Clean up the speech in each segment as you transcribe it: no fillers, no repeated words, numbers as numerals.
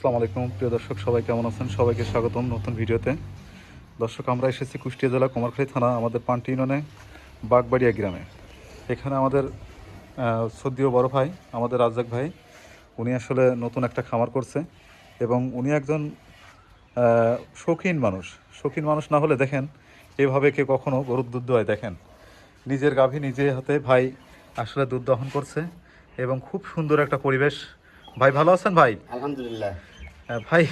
আসসালামু আলাইকুম প্রিয় দর্শক, সবাই কেমন আছেন? সবাইকে স্বাগতম নতুন ভিডিওতে। দর্শক, আমরা এসেছি কুষ্টিয়া জেলা কুমারখালী থানা আমাদের পান্টি ইউনিয়নে বাগবাড়িয়া গ্রামে। এখানে আমাদের সদ্যীয় বড় ভাই আমাদের রাজ্জাক ভাই, উনি আসলে নতুন একটা খামার করছে এবং উনি একজন শৌখিন মানুষ না হলে দেখেন এভাবে কে কখনো গরুর দুধ দোয়। দেখেন নিজের গাভী নিজে হাতে ভাই আসলে দুধ দহন করছে এবং খুব সুন্দর একটা পরিবেশ। ভাই ভালো আছেন ভাই? আলহামদুলিল্লাহ। ভাই,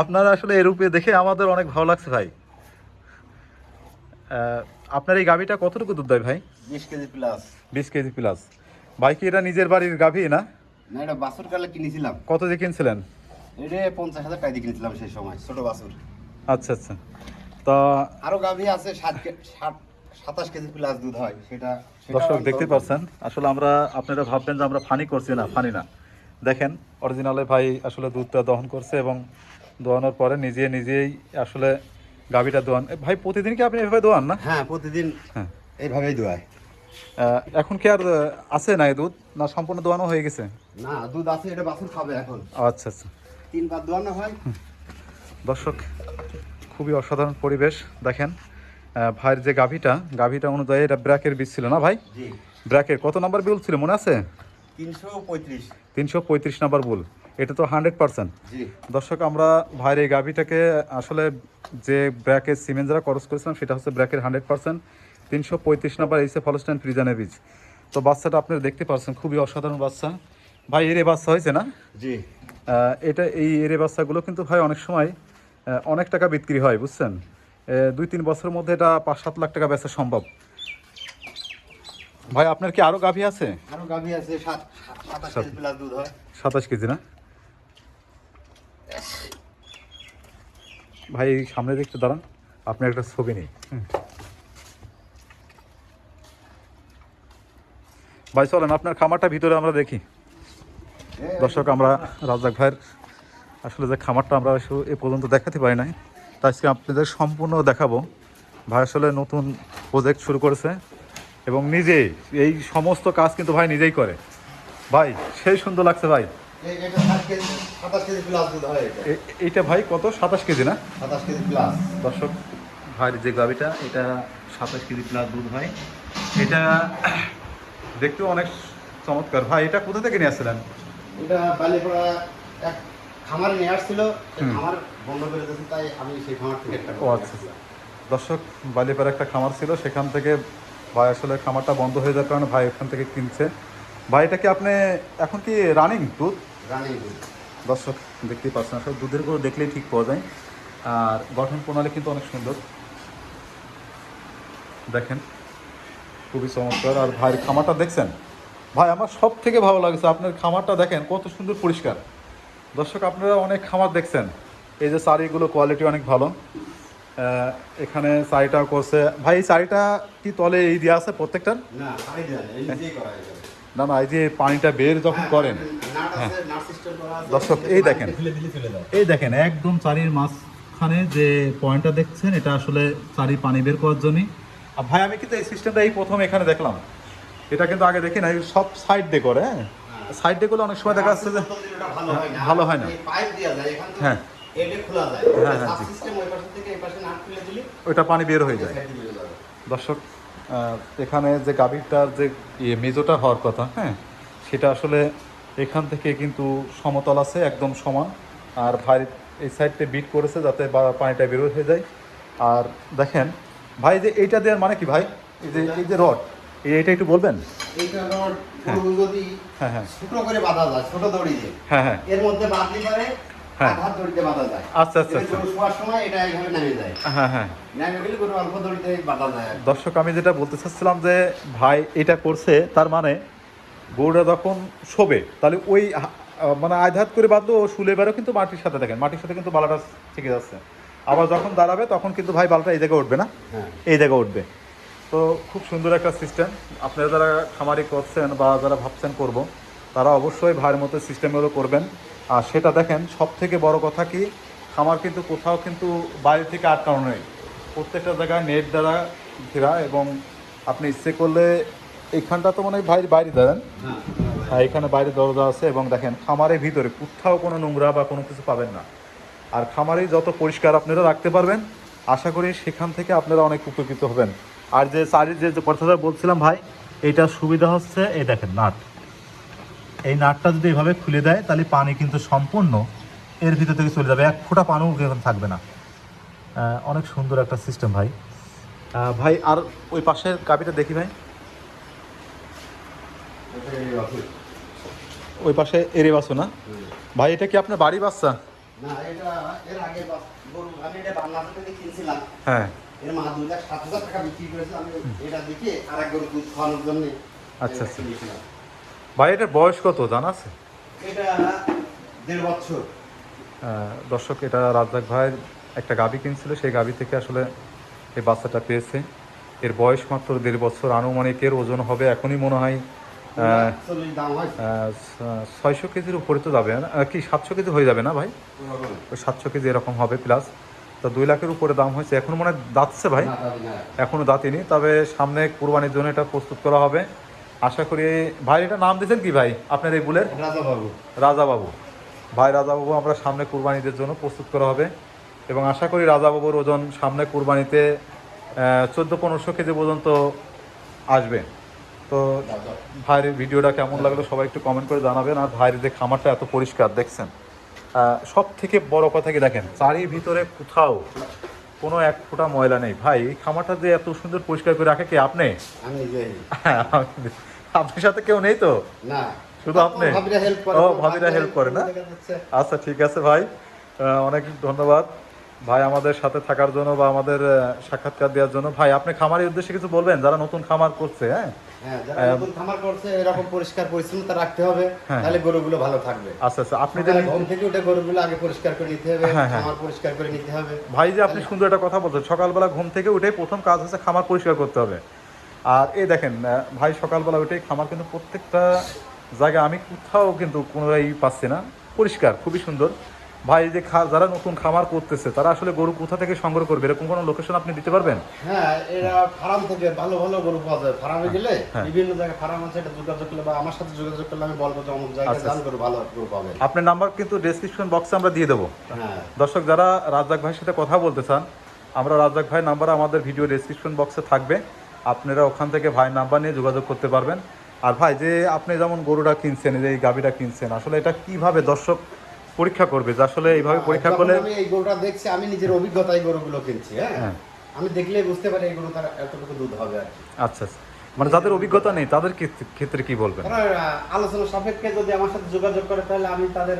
আপনারা আসলে এই রূপে দেখে আমাদের অনেক ভালো লাগছে ভাই। আপনার এই গাভীটা কতটুকু দুধ দেয় ভাই? 20 কেজি প্লাস। 20 KG plus. ভাই কি এটা নিজের বাড়ির গাভী না? না, এটা বাছুর কালে কিনেছিলাম। কত দিয়ে কিনছিলেন? এটা 50,000 টাকা দিয়ে কিনেছিলাম সেই সময়, ছোট বাছুর। আচ্ছা আচ্ছা। তা আরো গাভী আছে 27 কেজি প্লাস দুধ হয়, সেটা দর্শক দেখতে পাচ্ছেন, আসলে আমরা আপনারা ভাববেন যে আমরা ফানি করছি, না ফানি না। দেখেন অরিজিনালে ভাই আসলে দুধটা দহন করছে এবং দোয়ানোর পরে নিজেই আসলে গাভীটা দোয়ান। ভাই প্রতিদিন কি আপনি এভাবে দোয়ান না? হ্যাঁ, প্রতিদিন হ্যাঁ। এইভাবেই দোয়ায়। এখন কি আর আছে না এই দুধ, না সম্পূর্ণ দোয়ানো হয়ে গেছে? না, দুধ আছে, এটা বাছুর খাবে এখন। আচ্ছা আচ্ছা। 3 বার দোয়ানো হয়। দর্শক, খুবই অসাধারণ পরিবেশ। দেখেন ভাইয়ের যে গাভীটা অনুযায়ী এটা ব্র্যাকের বীজ ছিল না ভাই? জি। ব্র্যাকের কত নাম্বার বিল ছিল মনে আছে? 335। 335 নাম্বার বুল। এটা তো 100%। জি। দর্শক, আমরা ভাইয়ের এই গাভীটাকে আসলে যে ব্র্যাকের সিমেন্ট যারা খরচ করেছিলাম সেটা হচ্ছে ব্র্যাকের 100%। 335 নাম্বার এইসে ফলস্টাইন ফ্রিজানের বীজ। তো বাচ্চাটা আপনারা দেখতে পাচ্ছেন, খুবই অসাধারণ বাচ্চা। ভাই এর বাচ্চা হয়েছে না? জি। এই এরে বাচ্চাগুলো কিন্তু ভাই অনেক সময় অনেক টাকা বিক্রি হয়, বুঝছেন? 2-3 বছরের মধ্যে এটা 5-7 লাখ টাকা বেচা সম্ভব। ভাই আপনার কি আরো গাভী আছে? আরো গাভী আছে, 27 কেজি প্লাস দুধ হয়। 27 কেজি না ভাই? এই সামনে দেখতে দাঁড়ান, আপনি একটা ছবি নেই। ভাই চলেন আপনার খামারটা ভিতরে আমরা দেখি। দর্শক, আমরা রাজ্জাক ভাইয়ের আসলে যে খামারটা আমরা এ পর্যন্ত দেখাতে পারি নাই, তা আজকে আপনাদের সম্পূর্ণ দেখাবো। ভাই আসলে নতুন প্রজেক্ট শুরু করেছে এবং নিজেই এই সমস্ত কাজ কিন্তু ভাই নিজেই করে। ভাই সেই সুন্দর লাগছে ভাই। এটা 27 কেজি প্লাস দুধ হয়। এইটা ভাই কত? 27 কেজি না? 27 কেজি প্লাস। দর্শক, ভাইয়ের যে গাভিটা এটা 27 কেজি প্লাস দুধ হয়। এটা দেখতেও অনেক চমৎকার। ভাই এটা কোথা থেকে নিয়ে আসছিলেন? এটা বালিপাড়া এক খামারে নিয়ে আসছিল, খামার বন্ধ করে দিয়েছে, তাই আমি সেই খামার থেকে একটা। ও আচ্ছা। দর্শক, বালিপাড়া একটা খামার ছিল, সেখান থেকে ভাই আসলে খামারটা বন্ধ হয়ে যাওয়ার কারণে ভাই ওখান থেকে কিনছে। ভাই এটা কি আপনি এখন কি রানিং দুধ? রানিং দুধ। দর্শক দেখতেই পাচ্ছেন, আসলে দুধের গুলো দেখলেই ঠিক পাওয়া যায়। আর গঠন প্রণালী কিন্তু অনেক সুন্দর, দেখেন খুবই চমৎকার। আর ভাইয়ের খামারটা দেখছেন ভাই, আমার সব থেকে ভালো লাগছে আপনার খামারটা। দেখেন কত সুন্দর পরিষ্কার। দর্শক, আপনারা অনেক খামার দেখছেন, এই যে শাড়িগুলো কোয়ালিটি অনেক ভালো। এখানে শাড়িটাও করছে ভাই। এই শাড়িটা কি তলে এই দেওয়া আছে প্রত্যেকটার? না, শাড়ি দেয়া নেই, এই নিজেই করা যায়। না না, এই যে পানিটা বের যখন করেন। নাট হ্যাঁ আছে, নাট সিস্টেম করা আছে। দর্শক, এই দেখেন, খুলে দিলে চলে যায়। এই দেখেন একদম চারির মাঝখানে যে পয়েন্টটা দেখছেন, এটা আসলে চারি পানি বের করার জন্যই। আর ভাই আমি কিন্তু এই সিস্টেমটা এই প্রথম এখানে দেখলাম, এটা কিন্তু আগে দেখি না। সব সাইড দিয়ে করে, হ্যাঁ সাইড দিয়ে করলে অনেক সময় দেখা যাচ্ছে যে ভালো হয় না। পাইপ দেয়া যায় এখান থেকে। হ্যাঁ এটা খোলা যায়। হ্যাঁ হ্যাঁ, সাব সিস্টেম ওই পাশ থেকে এই পাশে নাট খুলে দিলে ওইটা পানি বের হয়ে যায়। সাইড দিয়ে বের হয়ে যাবে। দর্শক, এখানে যে গাভীরটার যে মেজোটা হওয়ার কথা, হ্যাঁ সেটা আসলে এখান থেকে কিন্তু সমতল আছে, একদম সমান। আর ভাই এই সাইডটা বিট করেছে যাতে পানিটা বের হয়ে যায়। আর দেখেন ভাই, যে এইটা দেওয়ার মানে কি ভাই? এই যে রড, এইটা একটু বলবেন? এইটা রড পুরো যদি হ্যাঁ হ্যাঁ ছোট করে বাঁধা যায়, ছোট দড়ি দিয়ে, হ্যাঁ হ্যাঁ এর মধ্যে বাঁধতে পারে। হ্যাঁ। আধা দড়িতে বাঁধা যায়। আচ্ছা আচ্ছা আচ্ছা। গরু শোয়ার সময় এটা এইভাবে নেমে যায়। হ্যাঁ হ্যাঁ। নেমে গেলে গরু অল্প দড়িতে বাঁধা যায়। দর্শক, আমি যেটা বলতে চাচ্ছিলাম যে ভাই এটা করছে, তার মানে গরুটা যখন শোবে তাহলে ওই মানে আঘাত করে বাঁধলো, ও শুলে বেরো কিন্তু মাটির সাথে, দেখেন মাটির সাথে কিন্তু বালাটা থেকে যাচ্ছে। আবার যখন দাঁড়াবে তখন কিন্তু ভাই বালটা এই জায়গায় উঠবে না, হ্যাঁ। এই জায়গায় উঠবে। তো খুব সুন্দর একটা সিস্টেম। আপনারা যারা খামারি করছেন বা যারা ভাবছেন করব, তারা অবশ্যই ভাইয়ের মতো সিস্টেমগুলো করবেন। আর সেটা দেখেন, সব থেকে বড় কথা কি, খামার কিন্তু কোথাও কিন্তু বাইরে থেকে আটকানো নেই, প্রত্যেকটা জায়গায় নেট দ্বারা ঘেরা। এবং আপনি ইচ্ছে করলে এইখানটা তো মনে হয় ভাই বাইরে দেন। হ্যাঁ হ্যাঁ, এখানে বাইরে দরজা আছে এবং দেখেন খামারের ভিতরে কোথাও কোনো নোংরা বা কোনো কিছু পাবেন না। আর খামারে যত পরিষ্কার আপনারা রাখতে পারবেন, আশা করি সেখান থেকে আপনারা অনেক উপকৃত হবেন। আর যে চারির যে কথাটা বলছিলাম ভাই, এইটার সুবিধা হচ্ছে এই দেখেন নাট, এই নাটটা যদি এভাবে খুলে দেয় তাহলে পানি কিন্তু সম্পূর্ণ এর ভিতর থেকে চলে যাবে, এক ফোঁটা পানিও এখন থাকবে না। অনেক সুন্দর একটা সিস্টেম ভাই। ভাই আর ওই পাশের গাবিটা দেখি ভাই, ওই পাশে এরে বাসো না ভাই, এটা কি আপনার বাড়ি বাচ্চা? না, এটা এর আগে গরু আমি এটা বাংলাদেশ থেকে কিনছিলাম। হ্যাঁ, এর মা 2,07,000 টাকা বিক্রি করেছে। আমি এটা দেখে আরেক গরু দুধ খাওয়ানোর জন্য আচ্ছা আচ্ছা। ভাই এটার বয়স কত জানা আছে? এটা 1.5 বছর। দর্শক, এটা রাজ্জাক ভাইয়ের একটা গাভী কিনছিল, সেই গাভী থেকে আসলে এই বাচ্চাটা পেয়েছে। এর বয়স মাত্র 1.5 বছর। আনুমানিক এর ওজন হবে এখনই মনে হয় 600 কেজির উপরে তো যাবে না, কি 700 কেজি হয়ে যাবে না ভাই? ওই 700 কেজি এরকম হবে প্লাস। তো 2 লাখের উপরে দাম হয়েছে, এখন মনে হয় দাঁতছে ভাই, এখনও দাঁতিনি, তবে সামনে কুরবানির জন্য এটা প্রস্তুত করা হবে আশা করি। ভাই এটা নাম দিয়েছেন কি ভাই আপনার এই বুলের? রাজাবাবু। রাজাবাবু। ভাই রাজাবাবু আমরা সামনে কুরবানিদের জন্য প্রস্তুত করা হবে এবং আশা করি রাজাবাবুর ওজন সামনে কুরবানিতে 1400-1500 কেজি পর্যন্ত আসবে। তো ভাইয়ের ভিডিওটা কেমন লাগলো সবাই একটু কমেন্ট করে জানাবেন। আর ভাইয়ের যে খামারটা এত পরিষ্কার দেখছেন, সব থেকে বড় কথা কি দেখেন, চারির ভিতরে কোথাও কোনো এক ফোঁটা ময়লা নেই। ভাই এই খামারটা যে এত সুন্দর পরিষ্কার করে রাখে কে? আপনি? আমি নিজেই। আপনার সাথে কেউ নেই তো? না, শুধু আপনি? ভাবিরা হেল্প করে। ও, ভাবিরা হেল্প করে না? আচ্ছা ঠিক আছে ভাই, অনেক ধন্যবাদ ভাই আমাদের সাথে থাকার জন্য বা আমাদের সাক্ষাৎকার দেওয়ার জন্য। ভাই আপনি খামারের উদ্দেশ্যে কিছু বলবেন যারা নতুন খামার করছে? হ্যাঁ, যারা নতুন খামার করছে এরকম পরিষ্কার পরিচ্ছন্নতা রাখতে হবে, হ্যাঁ। তাহলে গরুগুলো ভালো থাকবে। আচ্ছা আচ্ছা, আপনি যে ঘুম থেকে উঠে গরুগুলো আগে পরিষ্কার করে নিতে হবে, হ্যাঁ, হ্যাঁ। খামার পরিষ্কার করে নিতে হবে। ভাই যে আপনি সুন্দর একটা কথা বলছেন, সকালবেলা ঘুম থেকে উঠে প্রথম কাজ হচ্ছে খামার পরিষ্কার করতে হবে। আর এই দেখেন ভাই সকালবেলা উঠে খামার কিন্তু প্রত্যেকটা জায়গায় আমি কোথাও কিন্তু কোনোটাই পাচ্ছি না, পরিষ্কার, খুবই সুন্দর। ভাই যে যারা নতুন খামার করতেছে তারা আসলে গরু কোথা থেকে সংগ্রহ করবে এরকম কোনো লোকেশন আপনি দিতে পারবেন? হ্যাঁ, এরা ফার্ম থেকে ভালো ভালো গরু পাওয়া যায়। ফার্মে গেলে হ্যাঁ। বিভিন্ন জায়গায় ফার্ম আছে, এটা যোগাযোগ করলে বা আমার সাথে যোগাযোগ করলে আমি বলবো যে অমুক জায়গায় আচ্ছা, যান, গরু ভালো গরু পাবে। আপনার নাম্বার কিন্তু ডেসক্রিপশন বক্সে আমরা দিয়ে দেবো। হ্যাঁ, দর্শক যারা রাজ্জাক ভাইয়ের সাথে কথা বলতে চান, আমরা রাজ্জাক ভাইয়ের নাম্বার আমাদের ভিডিও ডেসক্রিপশন বক্সে থাকবে, আপনারা ওখান থেকে ভাইয়ের নাম্বার নিয়ে যোগাযোগ করতে পারবেন। আর ভাই যে আপনি যেমন গরুটা কিনছেন, যে এই গাভীটা কিনছেন, আসলে এটা কিভাবে দর্শক পরীক্ষা করবে যে আসলে এইভাবে পরীক্ষা করলে? আমি এই গরুটা দেখছি, আমি নিজের অভিজ্ঞতায় গরুগুলো কিনছি। হ্যাঁ, আমি দেখলেই বুঝতে পারি এই গরু তার এতটুকু দুধ হবে আর কি। আচ্ছা আচ্ছা, মানে যাদের অভিজ্ঞতা নেই তাদের ক্ষেত্রে কি বলবেন? আলোচনা সাপেক্ষে যদি আমার সাথে যোগাযোগ করে তাহলে আমি তাদের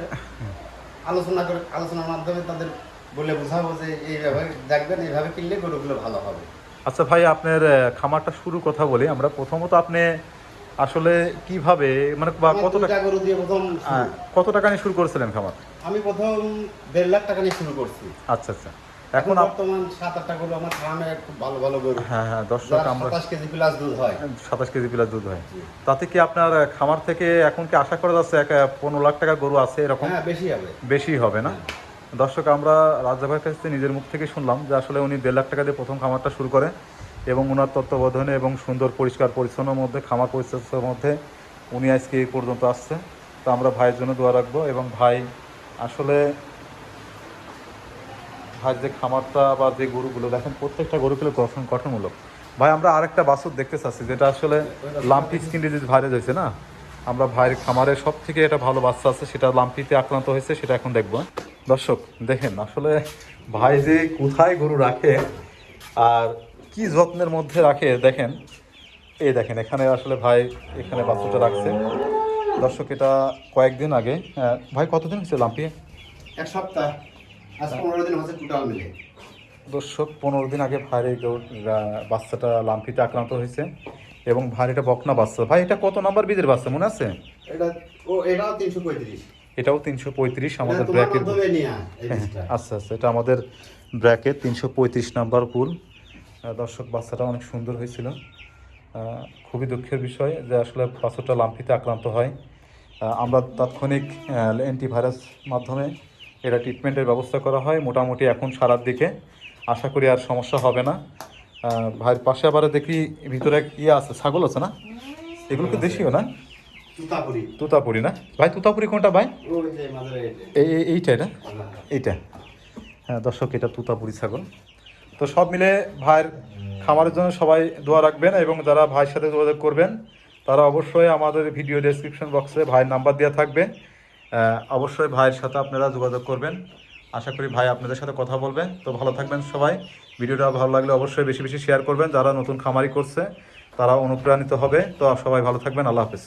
আলোচনার মাধ্যমে তাদের বলে বোঝাবো যে এইভাবে দেখবেন, এইভাবে কিনলে গরুগুলো ভালো হবে। আচ্ছা ভাই, আপনার খামারটা শুরু কথা বলি আমরা। প্রথমত আপনি আসলে কিভাবে, মানে কত টাকা গরু দিয়ে প্রথম কত টাকা নিয়ে শুরু করেছিলেন খামার? আমি প্রথম 1.5 লাখ টাকা নিয়ে শুরু করছি। আচ্ছা আচ্ছা, এখন বর্তমান 7-8টা গরু আমার ফার্মে, খুব ভালো ভালো গরু। হ্যাঁ হ্যাঁ দর্শক, আমরা 27 কেজি প্লাস দুধ হয়। 27 কেজি প্লাস দুধ হয়। তাতে কি আপনার খামার থেকে এখন কি আশা করা যাচ্ছে 15 লাখ টাকার গরু আছে এরকম? হ্যাঁ, বেশি হবে। বেশি হবে না? দর্শক, আমরা রাজ্জাক ভাইয়ের কাছ থেকে নিজের মুখ থেকে শুনলাম যে আসলে উনি 1.5 লাখ টাকা দিয়ে প্রথম খামারটা শুরু করে এবং ওনার তত্ত্বাবধানে এবং সুন্দর পরিষ্কার পরিচ্ছন্নের মধ্যে, খামার পরিচ্ছন্নের মধ্যে উনি আজকে এই পর্যন্ত আসছে। তো আমরা ভাইয়ের জন্য দোয়া রাখবো এবং ভাই আসলে ভাইয়ের যে খামারটা বা যে গরুগুলো দেখেন, প্রত্যেকটা গরুগুলো গঠনমূলক। ভাই আমরা আরেকটা বাছুর দেখতে চাচ্ছি যেটা আসলে লাম্পি স্কিন ডিজিজ ভাইরাস হয়েছে না, আমরা ভাইয়ের খামারের সব থেকে একটা ভালো বাচ্চা আছে, সেটা লাম্পিতে আক্রান্ত হয়েছে, সেটা এখন দেখবো। দর্শক দেখেন আসলে ভাই যে কোথায় গরু রাখে আর কি যত্নের মধ্যে রাখে দেখেন। এই দেখেন এখানে আসলে ভাই এখানে বাচ্চাটা রাখছে। দর্শক এটা কয়েকদিন আগে, ভাই কতদিন হয়েছে লাম্পি? 1 সপ্তাহ, আজ 15 দিন হচ্ছে টোটাল মিলে। দর্শক 15 দিন আগে ভাইয়ের এই বাচ্চাটা লাম্পিতে আক্রান্ত হয়েছে এবং ভাইয়ের এটা বকনা বাচ্চা। ভাই এটা কত নাম্বার বীজের বাচ্চা মনে আছে? এটাও 335। এটাও 335 আমাদের ব্র্যাকের। আচ্ছা আচ্ছা, এটা আমাদের ব্র্যাকের 335 নাম্বার পুল। দর্শক বাচ্চাটা অনেক সুন্দর হয়েছিল। খুবই দুঃখের বিষয় যে আসলে বাচ্চাটা লাম্পিতে আক্রান্ত হয়। আমরা তাৎক্ষণিক অ্যান্টিভাইরাস মাধ্যমে এটা ট্রিটমেন্টের ব্যবস্থা করা হয়। মোটামুটি এখন সারার দিকে, আশা করি আর সমস্যা হবে না। ভাইয়ের পাশে আবার দেখি ভিতরে ইয়ে আছে, ছাগল আছে না? এগুলো কি দেশীয় না? তুতাপুরি। তুতাপুরি না ভাই? তুতাপুরি কোনটা ভাই? ওই যে মাঝে এইটা না? এইটা, হ্যাঁ দর্শক, এটা তুতাপুরি ছাগল। তো সব মিলে ভাইয়ের খামারের জন্য সবাই দোয়া রাখবেন, এবং যারা ভাইয়ের সাথে যোগাযোগ করবেন তারা অবশ্যই আমাদের ভিডিও ডেসক্রিপশন বক্সে ভাইয়ের নাম্বার দেওয়া থাকবে, অবশ্যই ভাইয়ের সাথে আপনারা যোগাযোগ করবেন। আশা করি ভাই আপনাদের সাথে কথা বলবেন। তো ভালো থাকবেন সবাই। ভিডিওটা ভালো লাগলে অবশ্যই বেশি বেশি শেয়ার করবেন। যারা নতুন খামারি করছে তারা অনুপ্রাণিত হবে। তো সবাই ভালো থাকবেন। আল্লাহ হাফেজ।